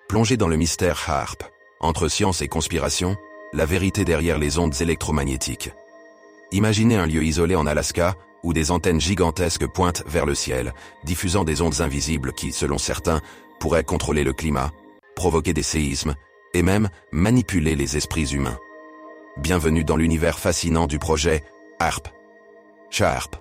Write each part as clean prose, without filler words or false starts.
Plongez dans le mystère HAARP. Entre science et conspiration, la vérité derrière les ondes électromagnétiques. Imaginez un lieu isolé en Alaska, où des antennes gigantesques pointent vers le ciel, diffusant des ondes invisibles qui, selon certains, pourraient contrôler le climat, provoquer des séismes, et même manipuler les esprits humains. Bienvenue dans l'univers fascinant du projet HAARP. HAARP,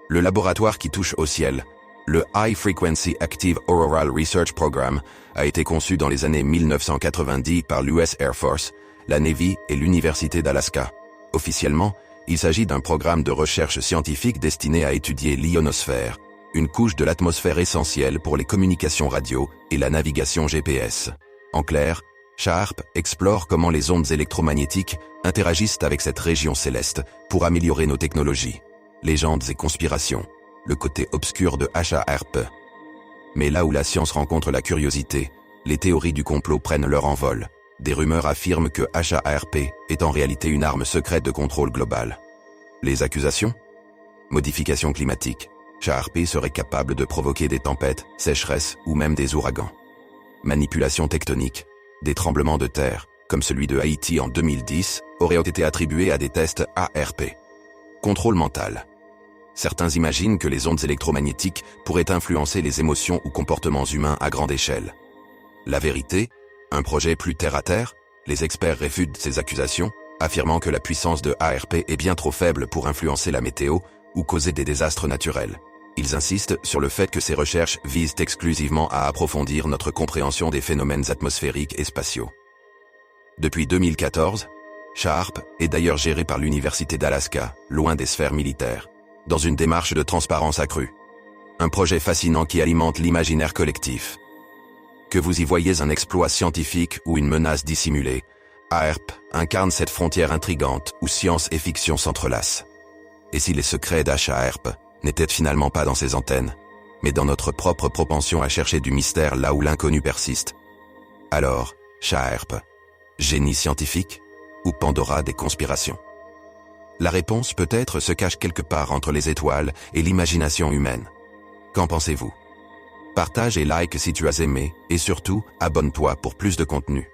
le laboratoire qui touche au ciel, le High Frequency Active Auroral Research Program, a été conçu dans les années 1990 par l'US Air Force, la Navy et l'Université d'Alaska. Officiellement, il s'agit d'un programme de recherche scientifique destiné à étudier l'ionosphère, une couche de l'atmosphère essentielle pour les communications radio et la navigation GPS. En clair, HAARP explore comment les ondes électromagnétiques interagissent avec cette région céleste pour améliorer nos technologies. Légendes et conspirations, le côté obscur de HAARP. Mais là où la science rencontre la curiosité, les théories du complot prennent leur envol. Des rumeurs affirment que HAARP est en réalité une arme secrète de contrôle global. Les accusations ? Modification climatique. HAARP serait capable de provoquer des tempêtes, sécheresses ou même des ouragans. Manipulation tectonique. Des tremblements de terre, comme celui de Haïti en 2010, auraient été attribués à des tests HAARP. Contrôle mental. Certains imaginent que les ondes électromagnétiques pourraient influencer les émotions ou comportements humains à grande échelle. La vérité ? Un projet plus terre-à-terre, les experts réfutent ces accusations, affirmant que la puissance de HAARP est bien trop faible pour influencer la météo ou causer des désastres naturels. Ils insistent sur le fait que ces recherches visent exclusivement à approfondir notre compréhension des phénomènes atmosphériques et spatiaux. Depuis 2014, HAARP est d'ailleurs géré par l'Université d'Alaska, loin des sphères militaires, dans une démarche de transparence accrue. Un projet fascinant qui alimente l'imaginaire collectif. Que vous y voyez un exploit scientifique ou une menace dissimulée, HAARP incarne cette frontière intrigante où science et fiction s'entrelacent. Et si les secrets d'HAARP n'étaient finalement pas dans ces antennes, mais dans notre propre propension à chercher du mystère là où l'inconnu persiste? Alors, HAARP, génie scientifique ou Pandora des conspirations? La réponse peut-être se cache quelque part entre les étoiles et l'imagination humaine. Qu'en pensez-vous? Partage et like si tu as aimé, et surtout, abonne-toi pour plus de contenu.